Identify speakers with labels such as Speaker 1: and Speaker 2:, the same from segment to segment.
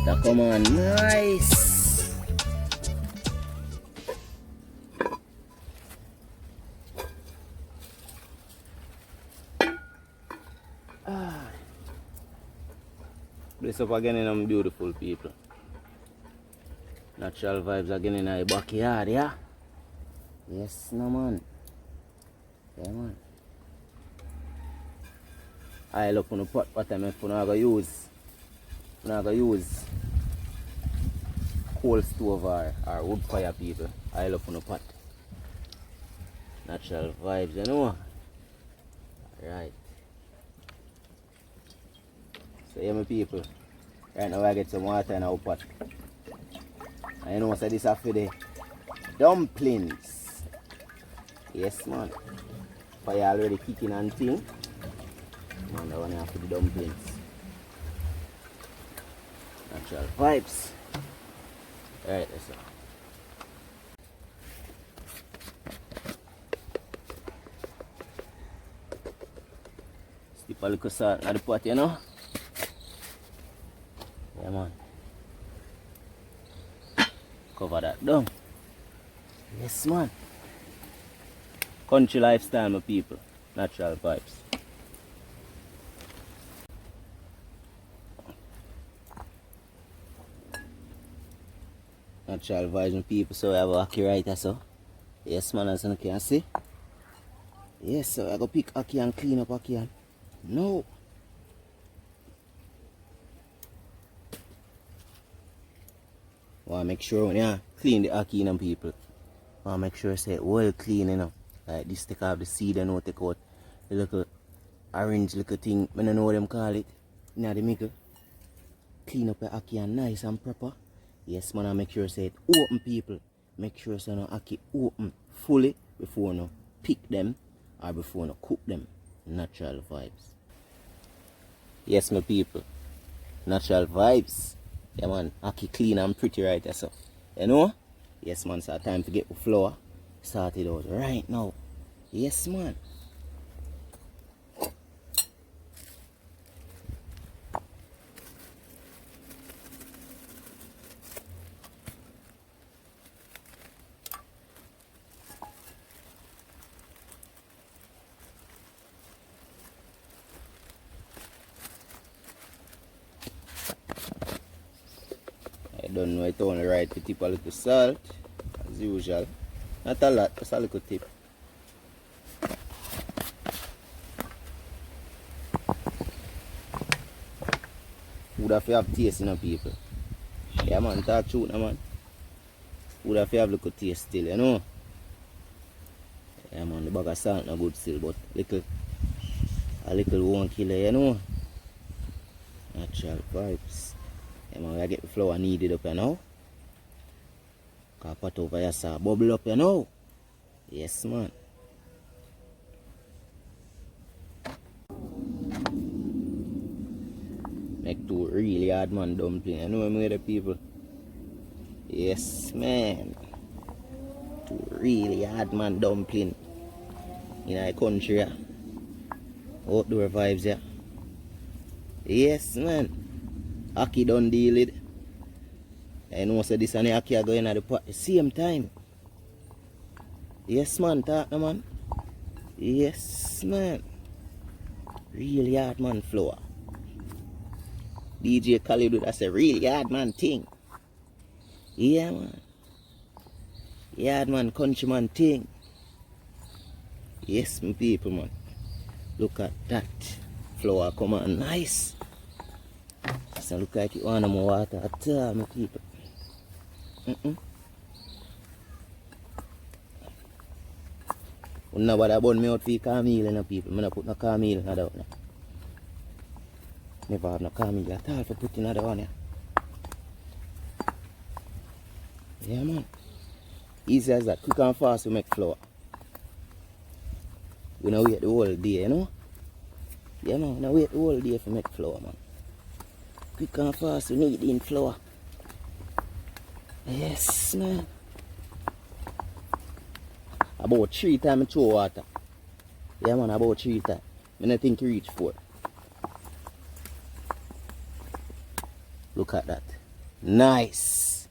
Speaker 1: water come on, nice. Bless up again in them beautiful people. Natural vibes again in our backyard, yeah? Yes, no man. Yeah, man. I look on the pot what I'm going to use. I'm going to use coal stove or wood fire, people. I look on the pot. Natural vibes, you know? Alright. So, yeah, my people. Right now, I get some water in our pot. And you know, so this is for the dumplings. Yes, man. Fire already kicking and thing. Man, that one is for the dumplings. Natural vibes. Alright, that's all. Slip a little salt in the pot, you know? Yeah, man. Cover that down. Yes, man. Country lifestyle, my people. Natural vibes. Natural vibes, my people. So we have a ackee right here, so. Yes, man, as you can see. Yes, so I go pick ackee and clean up ackee. No. Want to make sure when you clean the ackee, you know, people. Want to make sure it's well clean, you know. Like this, take off the seed and take out the little orange little thing. I don't know what them call it. You know, the middle. Clean up the ackee and nice and proper. Yes, man, I make sure it's open, people. Make sure it's no ackee open fully before you pick them or before you cook them. Natural vibes. Yes, my people. Natural vibes. Yeah, man, ackee clean and pretty right there, so. You know? Yes, man, so time to get the flour started out right now. Yes, man. I don't know, I only right to tip a little salt, as usual. Not a lot, just a little tip. Would have to have taste, you know, people. Yeah, man, talk truth, no, man. Would have to have a little taste still, you know. Yeah, man, the bag of salt not good still, but a little won't kill it, you know. Natural vibes. Yeah, man, I get the flour kneaded up, you know. Cause pot over here, sir, bubble up, you know. Yes, man. Make two really hard, man, dumpling. You know me, the people. Yes, man. Two really hard, man, dumpling. In our country, yeah. Outdoor vibes, yeah. Yes, man. Ackee done deal it. I know so this and the ackee are going at the pot at the same time. Yes, man, talk no, man. Yes, man. Really hard, man, flour. DJ Khalid, that's a really hard, man, thing. Yeah, man. Hard, man, countryman thing. Yes, my people, man. Look at that. Flour come on nice. So look like it want more water at all, my people. Nobody burn me out for cornmeal, no, people. I don't put no cornmeal in that one. Never have no cornmeal at all for putting in that one. Yeah, man. Easy as that. Quick and fast we make flour. We don't wait the whole day, you know? Yeah, man. We don't wait the whole day to make flour, man. Quick and fast we need in flour. Yes, man. About 3 times I throw water. Yeah, man, about 3 times. I don't think you reach 4. Look at that. Nice.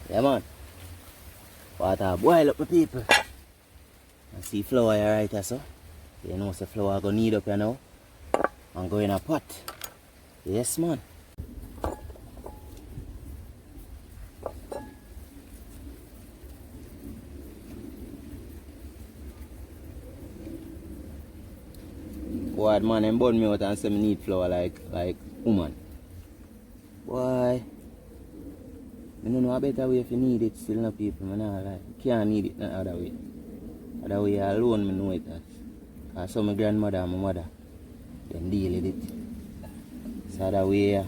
Speaker 1: Yeah, man. Water boil up, my people. And see flour here right here, so. You know, the flour gonna need up here now. And go in a pot. Yes, man. Boy, man, them burn me out and say me need flour like woman. Boy, I don't know a better way if you need it still, no people. Man, like, can't need it no other way. Other way alone, I know it. Because some my grandmother and my mother, them deal with it. So that way,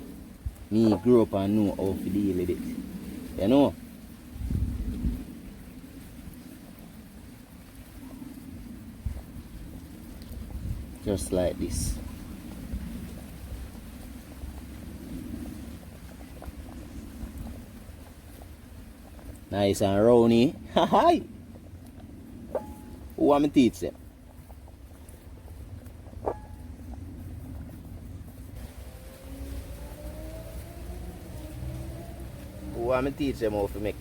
Speaker 1: me grow up and know how to deal with it. You know? Just like this. Nice and rowny. Hi. Who want me teach them? Who want me teach them how to make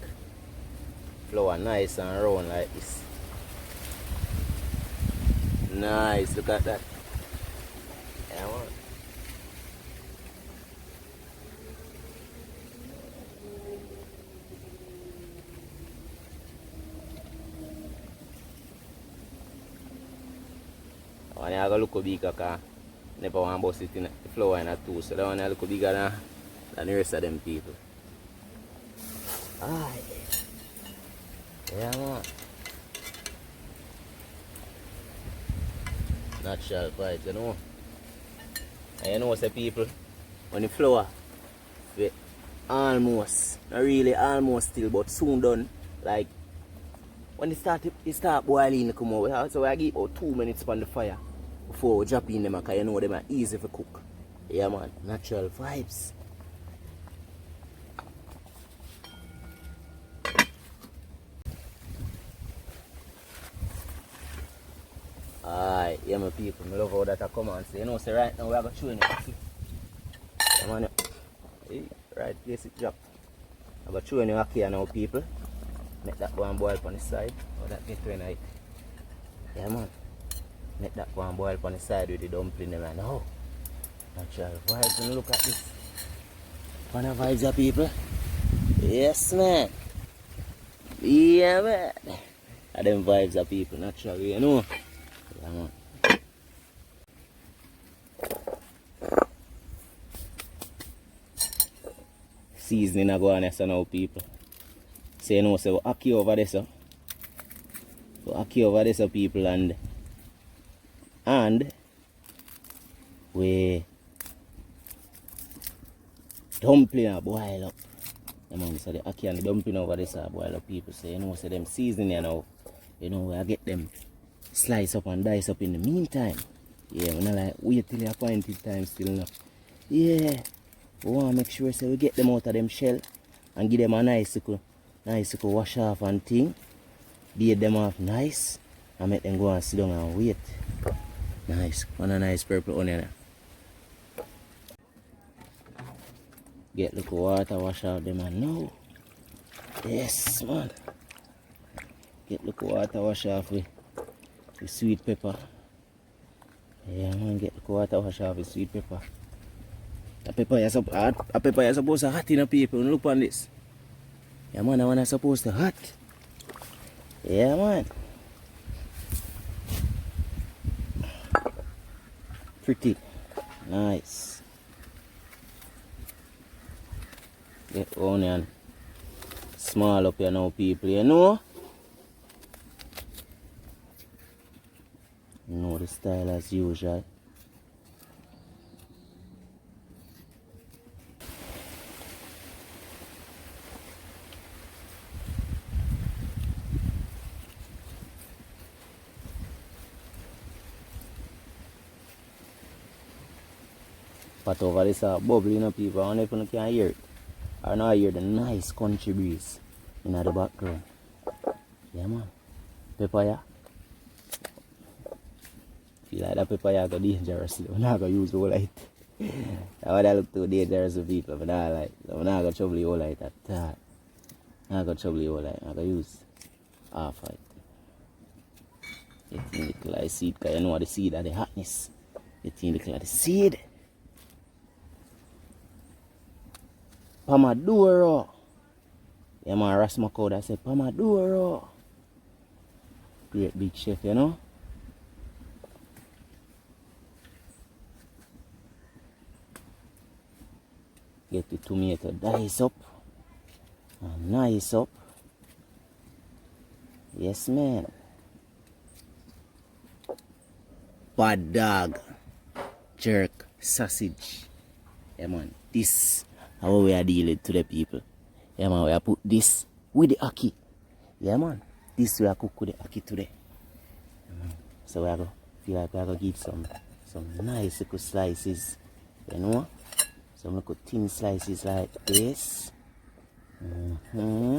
Speaker 1: flour nice and round like this? Nice, look at that. Yeah, man. I want to look bigger because never want to bust it in the flour in a two. So that one I look bigger than the rest of them people. Aye. Yeah, man. Natural vibes, you know. And you know, say people, when the flour, we almost, not really almost still, but soon done. Like, when it start boiling, come out. So I give about 2 minutes on the fire before we drop in them, because you know them are easy to cook. Yeah, man. Natural vibes. Alright, yeah, my people, I love how that I come and say, you know, say right now we are going to show you, see? Yeah, man, hey, right place it drop. I'm going to show you ackee now, people. Make that go and boil on the side. Oh, that get to it. Yeah, man. Make that go and boil on the side with the dumpling, man. Oh, natural vibes, and look at this. Fun of vibes, people. Yes, man. Yeah, man. And them vibes are people, naturally, you know. Yeah, man. Seasoning I go on here now, people. So you know, so ackee over there, so. So ackee over there, so people, and we dumpling are boil up. Yeah, man, so the ackee and the dumpling over there, so boil up, people. So you know, so them seasoning you know, I get them slice up and dice up in the meantime. Yeah, we're not like wait till the appointed time still now. Yeah, we want to make sure so we get them out of them shell and give them a nice little wash off and thing. Beat them off nice and make them go and sit down and wait. Nice, one a nice purple onion. Get little water wash off them and now. Yes, man. Get little water wash off with sweet pepper. Yeah, man, get the water wash off with sweet pepper. A pepper is supposed to hot in the people. Look on this. Yeah, man, that one is supposed to hot. Yeah, man. Pretty. Nice. Get onion. Small up here now, people, you know? You know the style as usual. But over this bubbling, you know, people. I don't know if you can hear it. I know I hear the nice country breeze in the background. Yeah, man. Pepper, yeah. Feel like that pepper you go dangerous. I'm not gonna use all light. That would look too dangerous to people, but I like. I'm not gonna trouble you all like that. I'm not gonna trouble you all like. I'm gonna use half it. You think little like seed, because you know the seed are the hotness. You think little like the seed. Pomodoro. Yeah, man, Rasmako, I say Pomodoro. Great big chef, you know. Get the tomato dice up. And nice up. Yes, man. Bad dog. Jerk. Sausage. Yeah, man. This is how we are dealing to the people. Yeah, man. We are put this with the ackee. Yeah, man. This we are cook with the ackee today. Yeah, man. So we are going feel like we are going to give some nice little slices. You know? Some little thin slices like this. Some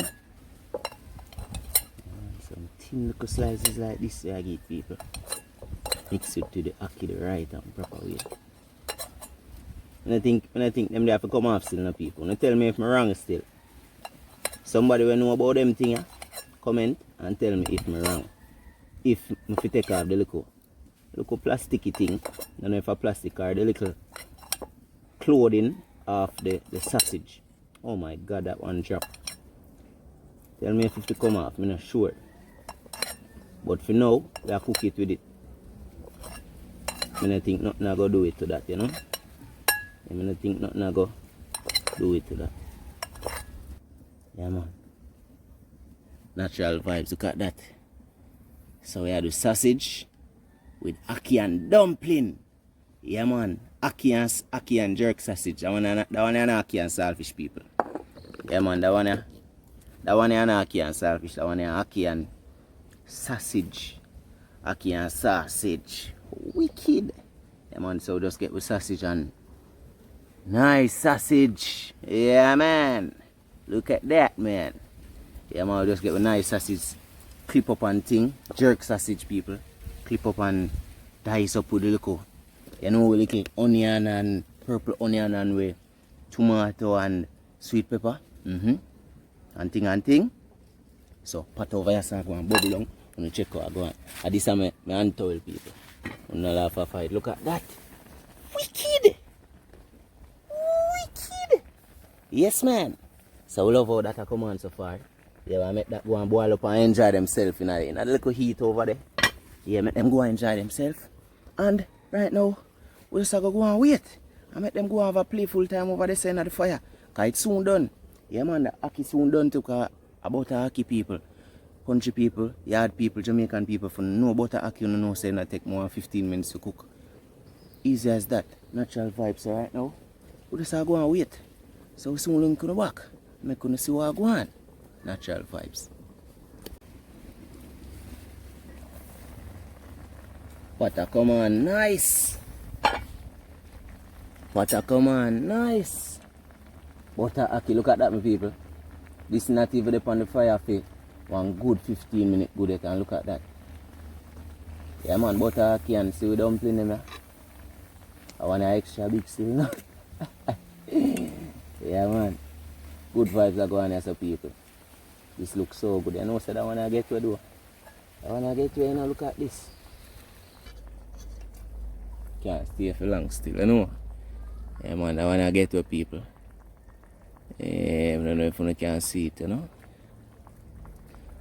Speaker 1: thin little slices like this I give people. Mix it to the ackee the right and proper way. When I think them they have to come off still, no people. Now tell me if I'm wrong still. Somebody will know about them thing, comment and tell me if I'm wrong. If I take off the little plasticky thing, I don't know if a plastic or the little clothing of the sausage. Oh my god, that one drop. Tell me if it come off, I'm not sure. But for now, we are cook it with it. I don't think nothing I go do it to that, you know. I don't think nothing I go do it to that. Yeah, man. Natural vibes, look at that. So we have the sausage with ackee and dumpling. Yeah, man. Ackee and jerk sausage. That one is ackee and saltfish, people. Yeah, man. That one is ackee and saltfish. That one is ackee and sausage. Ackee and sausage. Wicked. Yeah, man. So just get with sausage and nice sausage. Yeah, man. Look at that, man. Yeah, man. Just get with nice sausage. Clip up and thing. Jerk sausage, people. Clip up and dice up with the little. You know, little onion and purple onion and with tomato and sweet pepper. And thing. So, pot over here, so I go and bubble down. And check out, I go on. And this is my hand towel, people. I'm not laugh at fight. Look at that. Wicked. Wicked. Yes, man. So, we love how that I come on so far. Yeah, I make that go and boil up and enjoy themselves in a little heat over there. Yeah, make them go and enjoy themselves. And right now, we just go and wait. I make them go and have a playful time over the side of the fire. Because it's soon done. Yeah, man, the ackee soon done too. About the ackee people, country people, yard people, Jamaican people, for know about the ackee, you know, say that take more than 15 minutes to cook. Easy as that. Natural vibes right now. We just go and wait. So we soon link on the back. Make you see what I go on. Natural vibes. Butter come on, nice. Butter come on, nice. Butter ackee, look at that, my people. This is not even up on the fire for one good 15 minutes good. You can look at that. Yeah, man, butter ackee and see we dumpling them. Yeah? I want an extra big still now. Yeah, man. Good vibes are going on as a people. This looks so good. You know, so that one I get to do. I want to get to, you know, look at this. Can't stay for long still, you know. Yeah, man, I want to get to people. I don't know if you can see it, you know.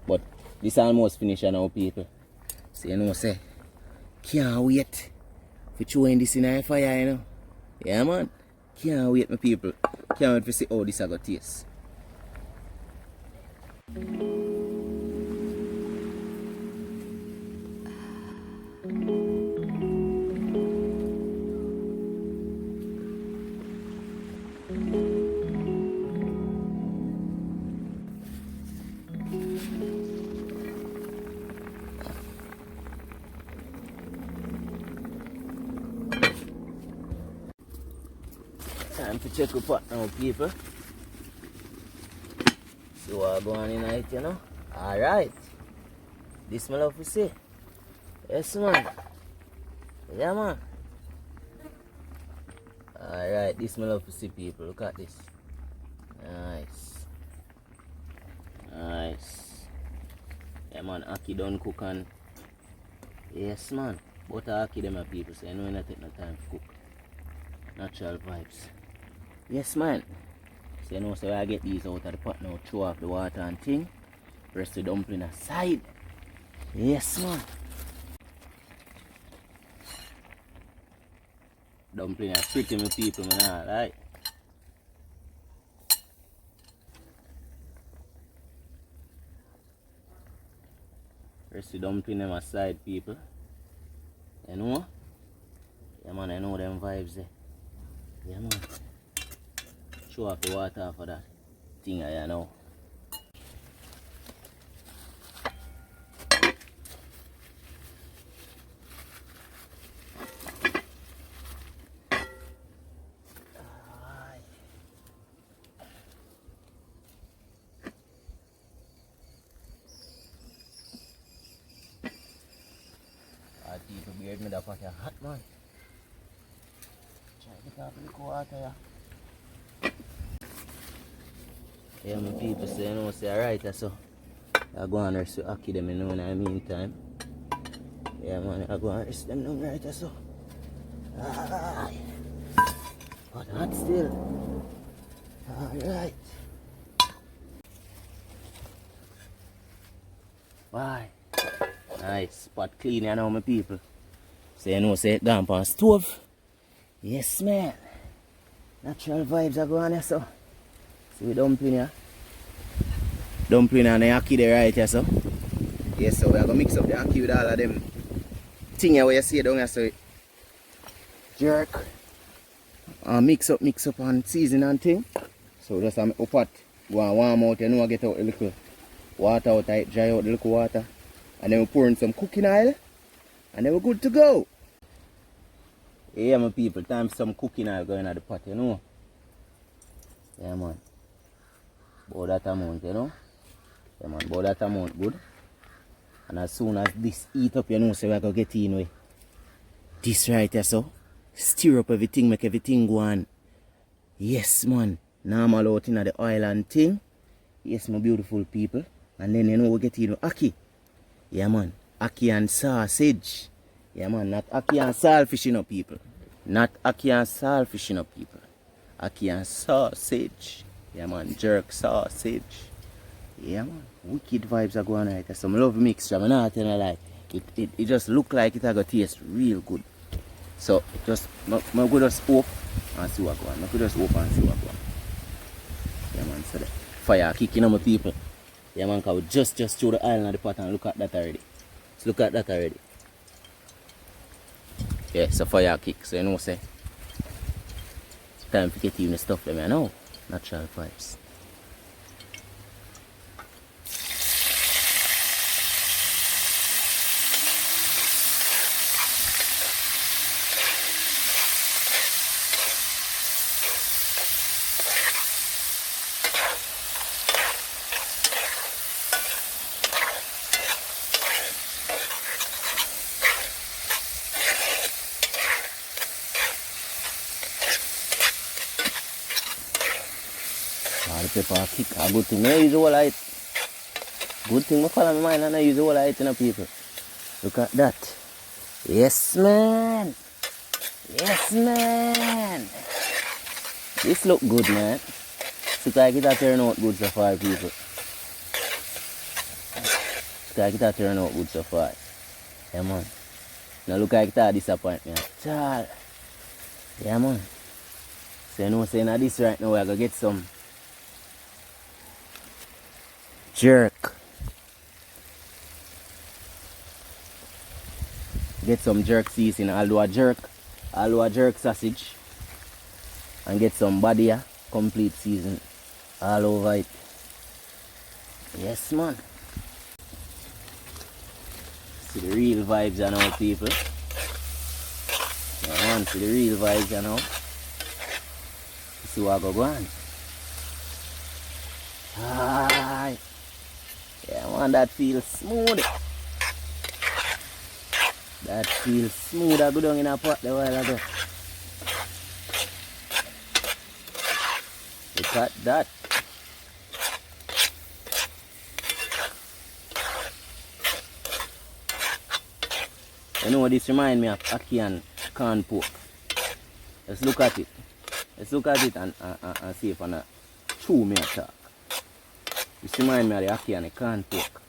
Speaker 1: But this almost finished now, people. So, you know, say, can't wait for throwing this in the fire, you know. Yeah, man. Can't wait, my people. Can't wait to see how this is going to taste. Time to check the pot now, people. See what going on in it, you know. Alright. This my love to see. Yes, man. Yeah, man. Alright, this my love to see people. Look at this. Nice. Nice. Yeah, man. Ackee done cook and... Yes, man. But ackee them are people, so I know it take no time to cook. Natural vibes. Yes, man. So you know, so I get these out of the pot now, throw off the water and thing. Rest the dumpling aside. Yes, man. Dumpling are pretty, my people, man, alright? Rest the dumpling them aside, people. You know? Yeah, man, I know them vibes there. Yeah, man. Show off the water for that thing, I know. People beard me the pot hot, man. Try to get off the water, yeah. Yeah, my people say, you know, say, alright, so I go and rest with ackee them, you know, in the meantime. Yeah, man, I go and rest them down right, so. Aye. But hot still. Alright. Why? Nice, pot clean, you know, my people. So you know, say it down on stove. Yes, man. Natural vibes are going here, so. See we dumpling here. Dumpling and the ackee there right here, so. Yes, so we are going to mix up the ackee with all of them thing here where you see it down here, so jerk. Mix up and season and thing. So just make the pot go and warm out, you know, get out a little water out, dry out the little water. And then we pour in some cooking oil. And then we're good to go. Yeah, my people, time for some cooking oil going at the pot, you know. Yeah, man. About that amount, you know. Yeah, man, about that amount good. And as soon as this heat up, you know, so we're going to get in with this right here, so. Stir up everything, make everything go on. Yes, man. Normal out in the oil and thing. Yes, my beautiful people. And then, you know, we get in with ackee. Yeah, man. Ackee and sausage. Yeah, man. Not ackee and saltfish, you know, people. Not ackee and saltfish, you know, people. Ackee and sausage. Yeah, man. Jerk sausage. Yeah, man. Wicked vibes are going on right there. Some love mixture. I'm not telling you like. It just look like it going to taste real good. So, just, I'm going to just open and see what going on. I'm going to just open and see what going on. Yeah, man. So, the fire kicking on my people. Yeah, man, because we just threw the oil in the pot and look at that already. So look at that already. Yeah, it's a fire kick, so you know, say. It's time to get even the stuff them, you know. Natural vibes. The pepper kick, a good thing. I use the whole light. Good thing I follow my mind and I use the whole light, you know, people. Look at that. Yes, man. Yes, man. This look good, man. Looks like it turn out good so far, people. Looks like it turn out good so far. Yeah, man. Now look like that disappoint me at all. Yeah, man. So you know, saying that this right now, we're going to get some jerk. Get some jerk seasoning, although a jerk sausage. And get some badia, complete season. All over it. Yes, man. See the real vibes, you know, people. Yeah, man, see the real vibes, you know. See what I go on. Aye. Yeah, man, that feels smooth. That feels smooth. I go down in a pot a while ago. Look at that. You know what this reminds me of? Ackee and corn pork. Let's look at it. Let's look at it and see if I'm not true me attack. This reminds me of the ackee and the corn pork.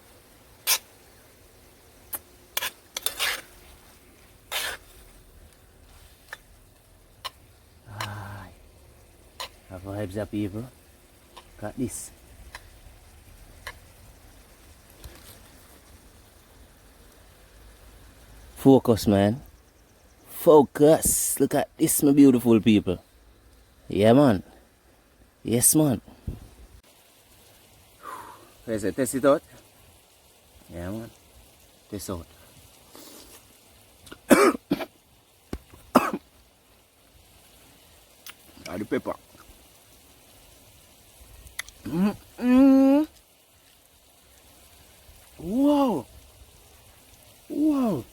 Speaker 1: Have vibes of people. Look at this. Focus, man. Focus. Look at this, my beautiful people. Yeah, man. Yes, man. Where's it? Test it out. Yeah, man. Test out. Add the pepper. Wow. Wow.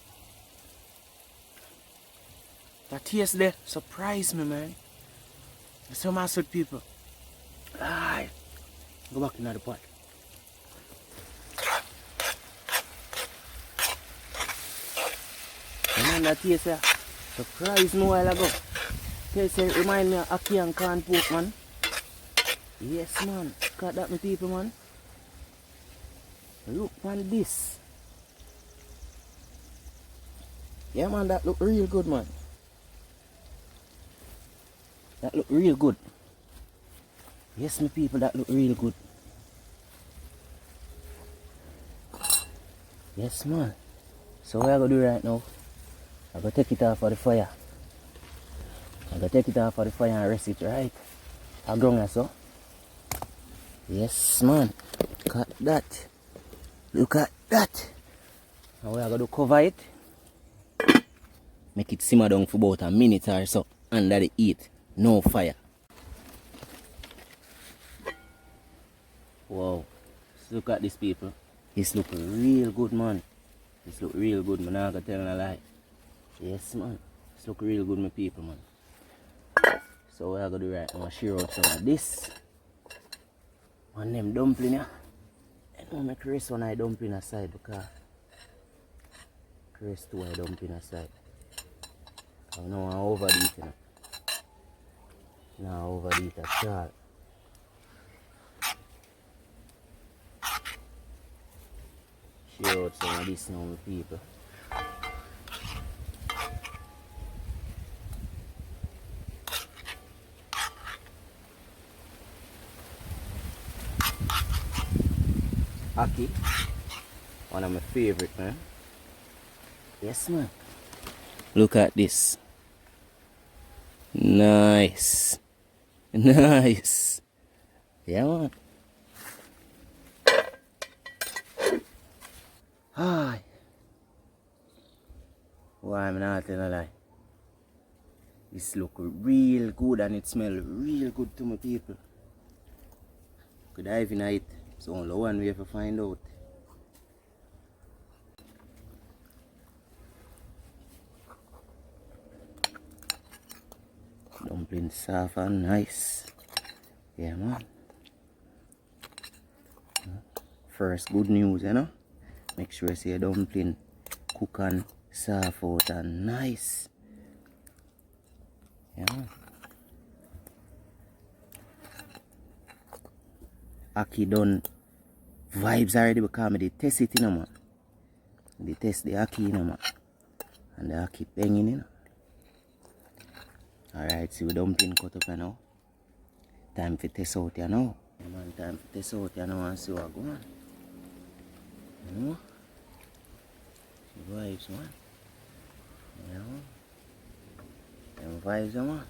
Speaker 1: That taste there surprised me, man. That's so much with people. Aye. Go back in the pot. Man, that taste there surprised me a while ago. Taste there remind me of ackee and corn pork, man. Yes, man. Got that, my people, man. Look on this. Yeah, man, that look real good, man. That look real good. Yes, my people, that look real good. Yes, man. So what I gonna do right now? I gotta take it off of the fire. I gotta take it off of the fire and rest it right. I ground so. Yes, man. Look at that. Look at that. Now we are going to cover it. Make it simmer down for about a minute or so under the heat. No fire. Wow. Look at this, people. This look real good, man. This look real good, man. I'm not going to tell a lie. Yes, man. This look real good, my people, man. So what I'm going to do right now, share out some of this. One them dumpling, yeah. I don't make rest one I dumpling aside because rest two I dumpling aside. I know I overeat it. Now overeat at all. Share out some of this now, my people. Ackee, one of my favorite, man. Yes, man. Look at this. Nice. Nice. Yeah, man. Hi. Why I'm not telling a lie. This look real good and it smells real good to my people. Could dive in it. It's only one way to find out. Dumpling soft and nice. Yeah, man. First good news, you know. Make sure you see a dumpling cook and soft out and nice. Yeah, man. Ackee done vibes already because I did test it, you know, man. They test the ackee, you know, man. And the ackee banging, you know. Alright, see we dumpling cut up, you know. Time for test out, you know. Yeah, man, time for test out, you know, and see what go on. You know? See vibes, man. You know? Them vibes, man.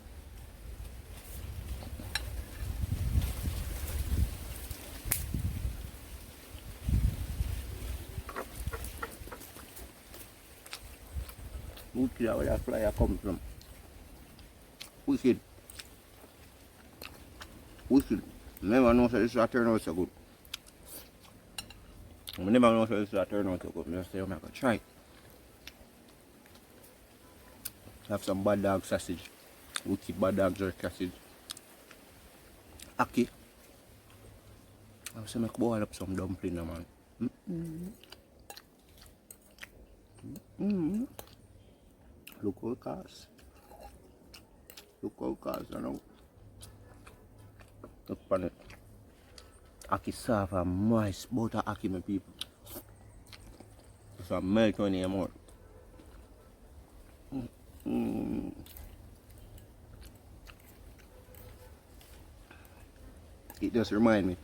Speaker 1: Look at where that flyer come from. Wicked. Wicked. Never know so this will turn out so good. I never know so this will turn out so good. I just say I'm going to try. Have some bad dog sausage. Wicked bad dog jerk sausage. Ackee. I was gonna boil up some dumpling, man. Look how it costs. Look how it costs, you know. Look on it. Ackee soft and moist. Butter ackee, my people. Some milk on your mouth. It just remind me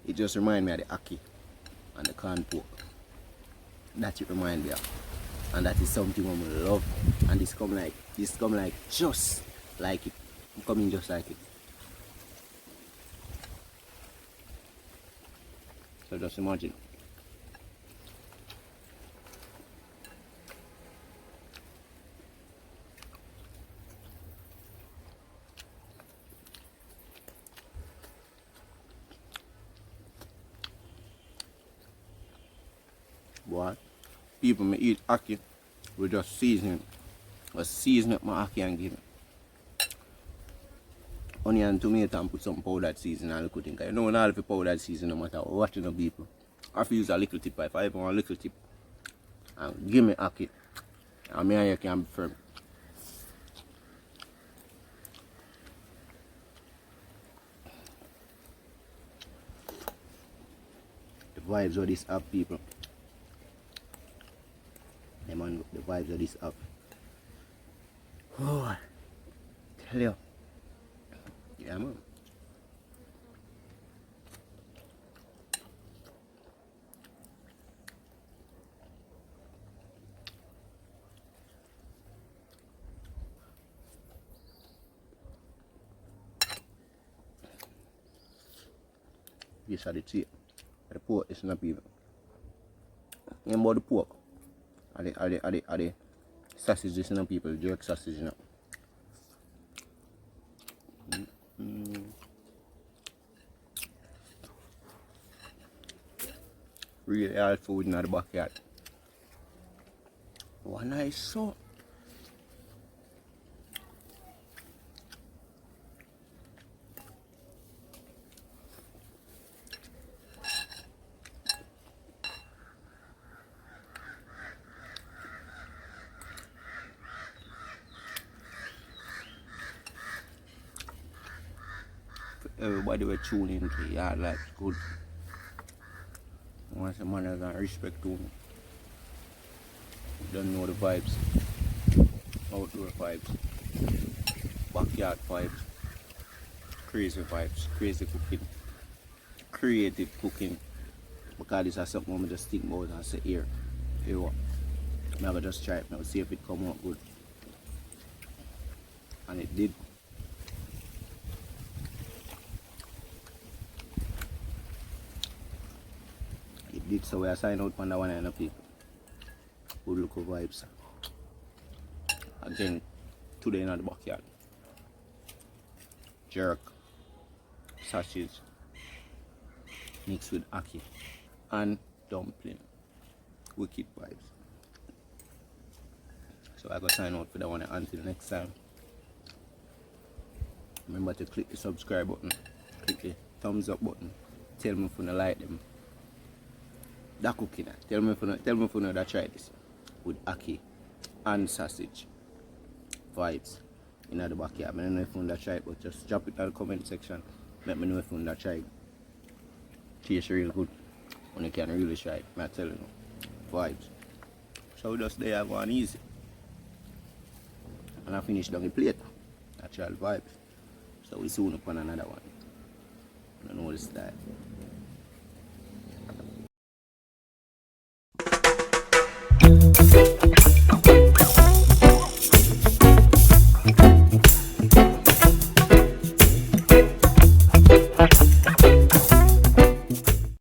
Speaker 1: of the ackee and the corn pork. That it remind me of. And that is something I love. And this come like just like it. It come in just like it. So just imagine. What? People may eat ackee, we just season it. We season up my ackee and give it onion and tomato and put some powdered seasoning and little thing. You know, all of the powdered seasoning, no matter what you know, people. I have to use a little tip. If I want a little tip, and give me ackee, and me and you can be firm. The vibes of this app, people. Hey man, the vibes of this app. Oh, tell you. Yeah, man. This is the tea. The pork is not even. You know about the pork? Are the sausages, you know, people, jerk sausage, you know. Really hard food in the backyard. What nice so. Everybody will tune into yard life good. Once a man has respect to me. You don't know the vibes. Outdoor vibes. Backyard vibes. Crazy vibes. Crazy cooking. Creative cooking. Because this is something I just think about and say here. Here what? I'm going to just try it now, see if it come out good. And it did. So we are signing out for the one and the people. Good look of vibes. Again, today in the backyard. Jerk, sausage, mixed with ackee and dumpling. Wicked vibes. So I gotta sign out for the one until next time. Remember to click the subscribe button, click the thumbs up button. Tell me if you like them. That cooking. Tell me if you know that try this with ackee and sausage vibes in the backyard. I don't know if you know that try it, but just drop it in the comment section. Let me know if you know that try it. Tastes real good. When you can really try it. I tell you, vibes. So just there go on easy. And I finish down the plate. Natural vibes. So we soon upon another one. I don't know the style.